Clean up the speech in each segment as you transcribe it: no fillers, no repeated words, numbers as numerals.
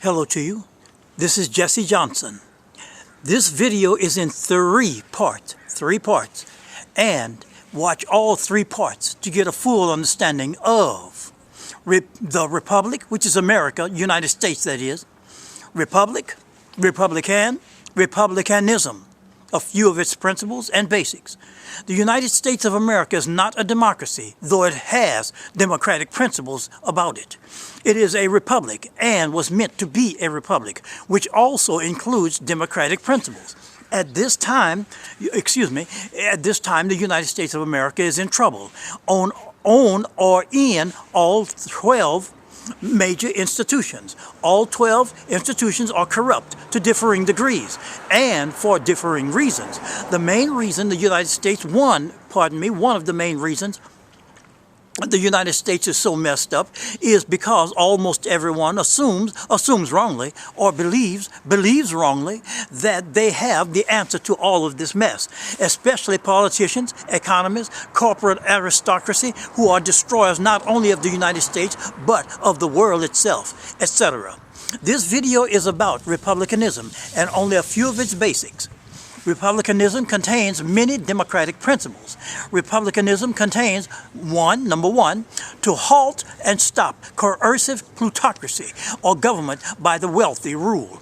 Hello to you. This is Jesse Johnson. This video is in three parts, and watch all three parts to get a full understanding of the Republic, which is America, United States that is, Republic, Republicanism, a few of its principles and basics. The United States of America is not a democracy, though it has democratic principles about it. It is a republic and was meant to be a republic, which also includes democratic principles. At this time, the United States of America is in trouble on or in all 12 major institutions. All 12 institutions are corrupt to differing degrees and for differing reasons. The main reason the United States, one of the main reasons the United States is so messed up is because almost everyone assumes wrongly or believes wrongly that they have the answer to all of this mess, especially politicians, economists, corporate aristocracy who are destroyers not only of the United States but of the world itself, etc. This video is about republicanism and only a few of its basics. Republicanism contains many democratic principles. Republicanism contains number one, to halt and stop coercive plutocracy or government by the wealthy rule,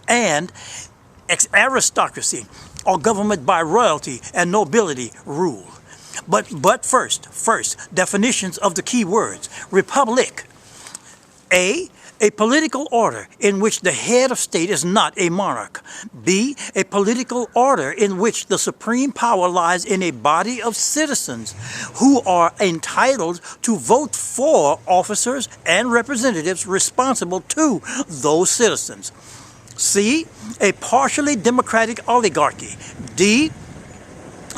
and aristocracy or government by royalty and nobility rule. But first, definitions of the key words. Republic. A political order in which the head of state is not a monarch. B, a political order in which the supreme power lies in a body of citizens who are entitled to vote for officers and representatives responsible to those citizens. C, a partially democratic oligarchy. D,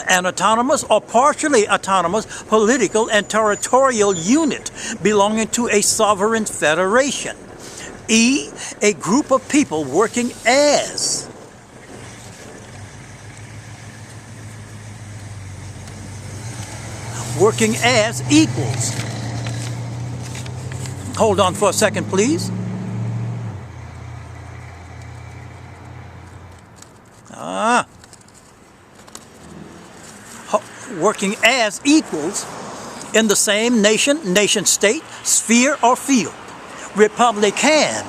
an autonomous or partially autonomous political and territorial unit belonging to a sovereign federation. E, a group of people working as equals. Hold on for a second, please. Working as equals in the same nation state, sphere, or field. Republican.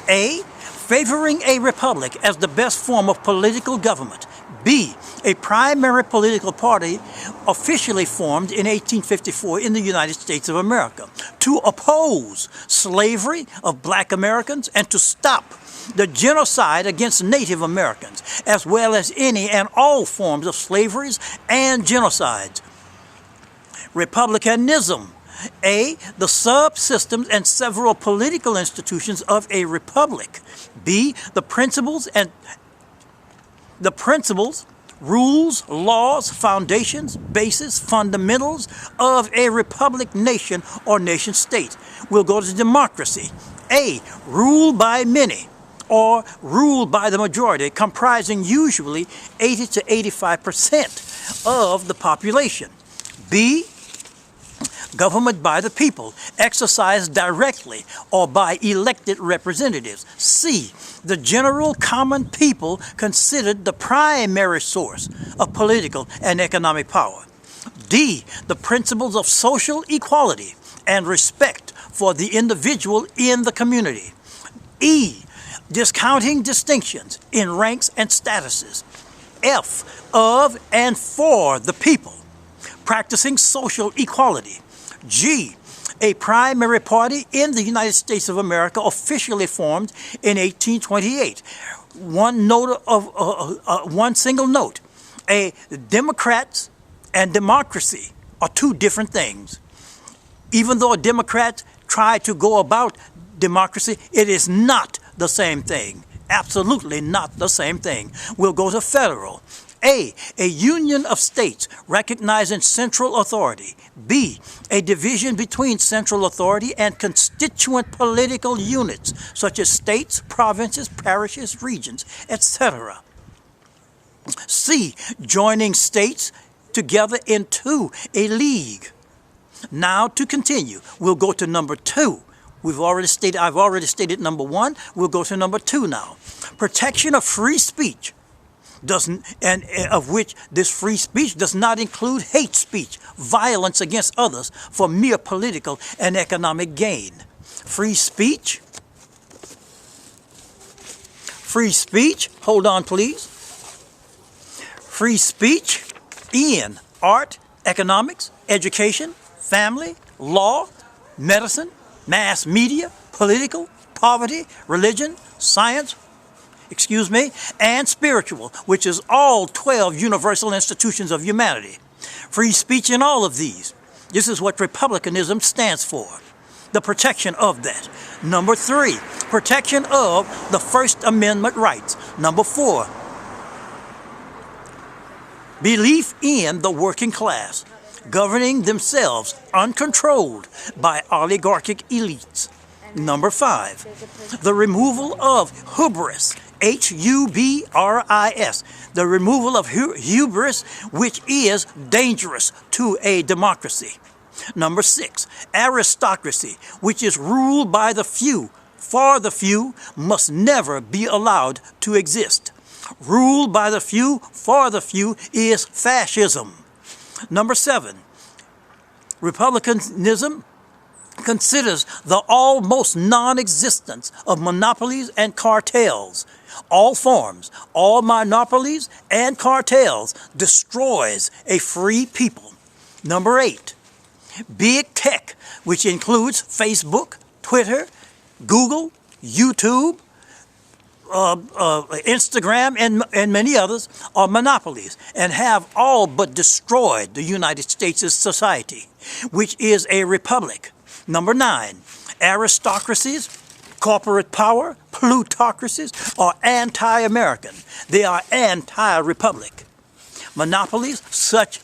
A, favoring a republic as the best form of political government. B, a primary political party officially formed in 1854 in the United States of America to oppose slavery of black Americans and to stop the genocide against Native Americans, as well as any and all forms of slaveries and genocides. Republicanism. A, the subsystems and several political institutions of a republic. B, the principles, rules, laws, foundations, bases, fundamentals of a republic, nation, or nation state. We'll go to democracy. A, rule by many or ruled by the majority, comprising usually 80 to 85% of the population. B, government by the people, exercised directly or by elected representatives. C, the general common people considered the primary source of political and economic power. D, the principles of social equality and respect for the individual in the community. E, discounting distinctions in ranks and statuses. F, of and for the people, practicing social equality. G, a primary party in the United States of America officially formed in 1828. One single note. Democrats and democracy are two different things. Even though Democrats try to go about democracy, it is not the same thing. Absolutely not the same thing. We'll go to federal. A union of states recognizing central authority. B, a division between central authority and constituent political units, such as states, provinces, parishes, regions, etc. C, joining states together into a league. Now to continue, we'll go to number 2, I've already stated number one. We'll go to number two now. Protection of free speech of which this free speech does not include hate speech, violence against others for mere political and economic gain. Free speech, hold on please. Free speech in art, economics, education, family, law, medicine, mass media, political, poverty, religion, science, and spiritual, which is all 12 universal institutions of humanity. Free speech in all of these. This is what Republicanism stands for. The protection of that. Number three, protection of the First Amendment rights. Number four, belief in the working class, governing themselves uncontrolled by oligarchic elites. Number five, the removal of hubris, Hubris, the removal of hubris, which is dangerous to a democracy. Number six, aristocracy, which is ruled by the few, for the few, must never be allowed to exist. Ruled by the few, for the few is fascism. Number seven, Republicanism considers the almost non-existence of monopolies and cartels. All forms, all monopolies and cartels destroys a free people. Number eight, big tech, which includes Facebook, Twitter, Google, YouTube, Instagram, and many others, are monopolies and have all but destroyed the United States' society, which is a republic. Number nine, aristocracies, corporate power, plutocracies are anti-American. They are anti-republic. Monopolies, such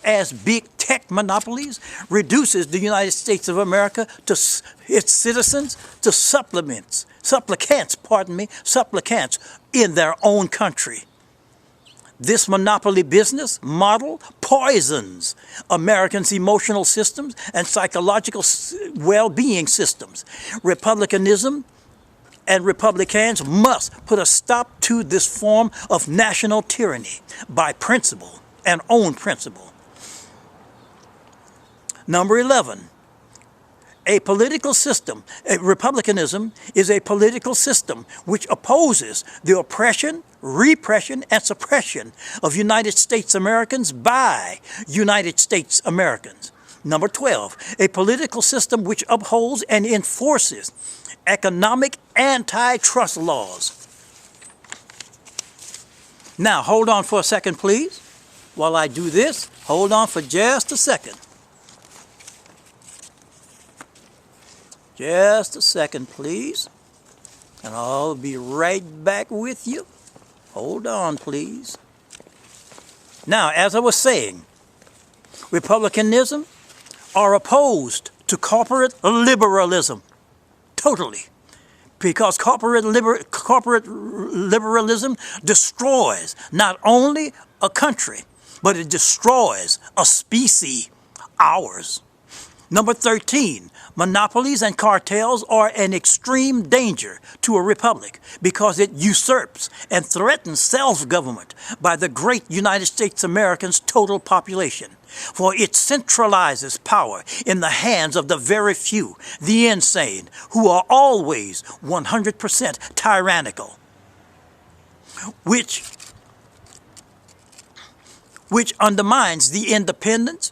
as big tech monopolies, reduces the United States of America to its citizens to supplicants in their own country. This monopoly business model poisons Americans' emotional systems and psychological well-being systems. Republicanism and Republicans must put a stop to this form of national tyranny by principle and own principle. Number 11, Republicanism is a political system which opposes the oppression, repression, and suppression of United States Americans by United States Americans. Number 12, a political system which upholds and enforces economic antitrust laws. Now, hold on for a second, please. While I do this, hold on for just a second. Just a second, please. And I'll be right back with you. Hold on, please. Now, as I was saying, Republicanism are opposed to corporate liberalism. Totally. Because corporate liberalism destroys not only a country, but it destroys a species, ours. Number 13, monopolies and cartels are an extreme danger to a republic because it usurps and threatens self-government by the great United States Americans' total population. For it centralizes power in the hands of the very few, the insane, who are always 100% tyrannical, which undermines the independence,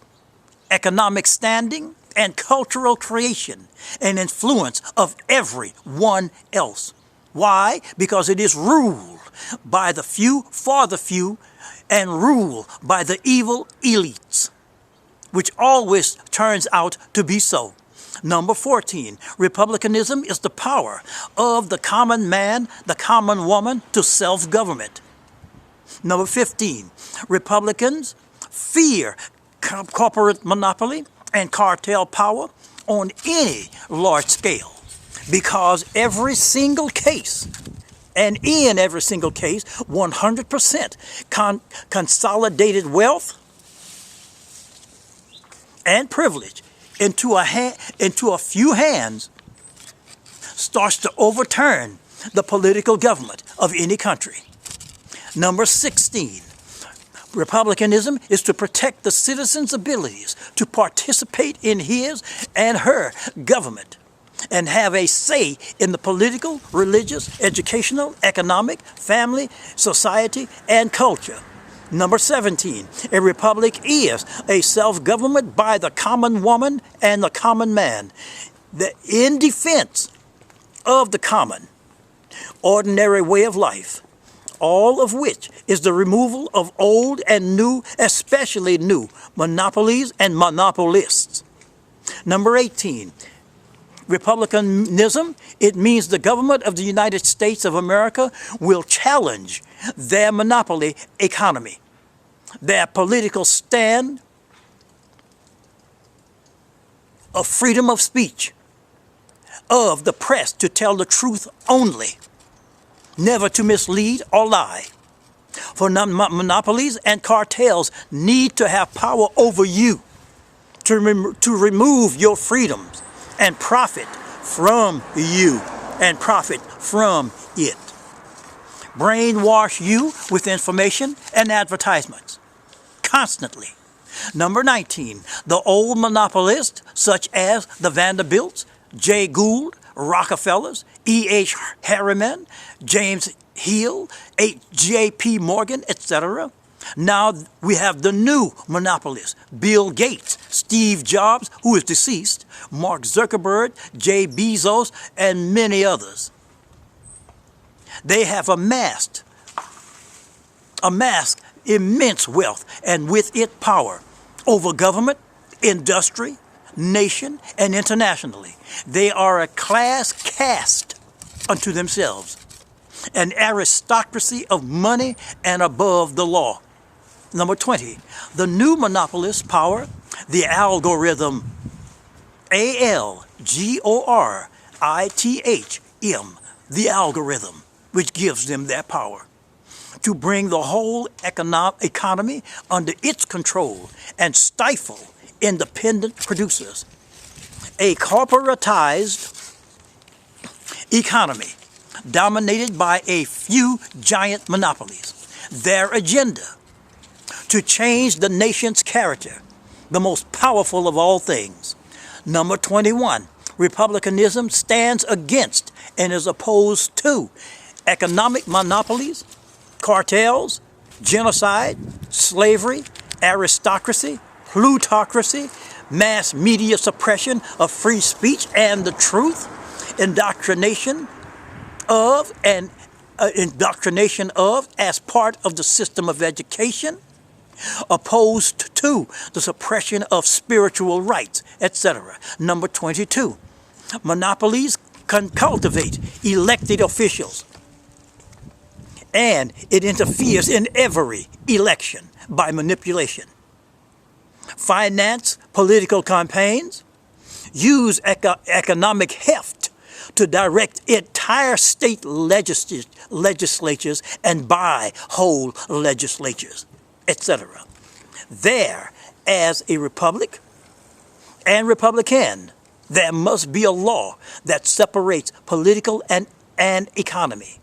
economic standing, and cultural creation and influence of everyone else. Why? Because it is ruled by the few, for the few, and ruled by the evil elites, which always turns out to be so. Number 14, Republicanism is the power of the common man, the common woman to self-government. Number 15, Republicans fear corporate monopoly and cartel power on any large scale because every single case, and in every single case, 100% consolidated wealth and privilege into a few hands starts to overturn the political government of any country. Number 16, Republicanism is to protect the citizens' abilities to participate in his and her government and have a say in the political, religious, educational, economic, family, society, and culture. Number 17, a republic is a self-government by the common woman and the common man, in defense of the common, ordinary way of life, all of which is the removal of old and new, especially new, monopolies and monopolists. Number 18, Republicanism, it means the government of the United States of America will challenge their monopoly economy, their political stand of freedom of speech, of the press to tell the truth only, never to mislead or lie. For monopolies and cartels need to have power over you to remove your freedoms and profit from you and profit from it. Brainwash you with information and advertisements constantly. Number 19, the old monopolists such as the Vanderbilts, Jay Gould, Rockefellers, E.H. Harriman, James Hill, J.P. Morgan, etc. Now we have the new monopolists, Bill Gates, Steve Jobs, who is deceased, Mark Zuckerberg, Jay Bezos, and many others. They have amassed immense wealth and with it power over government, industry, nation, and internationally. They are a class caste unto themselves, an aristocracy of money and above the law. Number 20, the new monopolist power, the algorithm, ALGORITHM, the algorithm, which gives them that power to bring the whole economy under its control and stifle independent producers. A corporatized economy dominated by a few giant monopolies. Their agenda to change the nation's character, the most powerful of all things. Number 21, Republicanism stands against and is opposed to economic monopolies, cartels, genocide, slavery, aristocracy, plutocracy, mass media suppression of free speech and the truth, indoctrination of as part of the system of education, opposed to the suppression of spiritual rights, etc. Number 22, monopolies can cultivate elected officials, and it interferes in every election by manipulation. Finance political campaigns, use economic heft to direct entire state legislatures and buy whole legislatures, etc. There, as a republic and Republican, there must be a law that separates political and economy,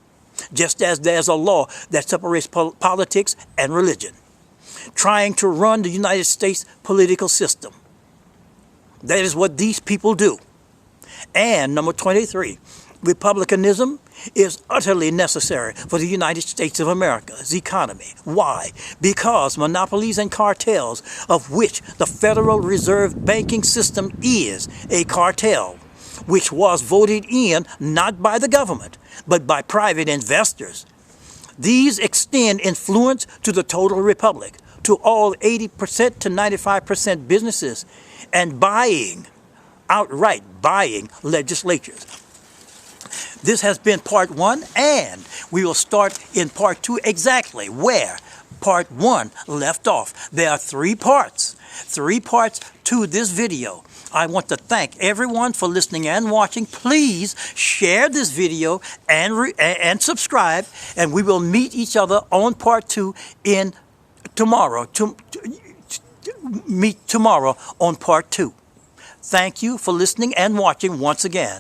just as there's a law that separates politics and religion, trying to run the United States political system. That is what these people do. And number 23, Republicanism is utterly necessary for the United States of America's economy. Why? Because monopolies and cartels, of which the Federal Reserve banking system is a cartel, which was voted in not by the government, but by private investors. These extend influence to the total republic, to all 80% to 95% businesses, and outright buying legislatures. This has been part 1, and we will start in part 2 exactly where part 1 left off. There are 3 parts to this video. I want to thank everyone for listening and watching. Please share this video and subscribe, and we will meet each other on part 2 tomorrow. Meet tomorrow on part 2. Thank you for listening and watching once again.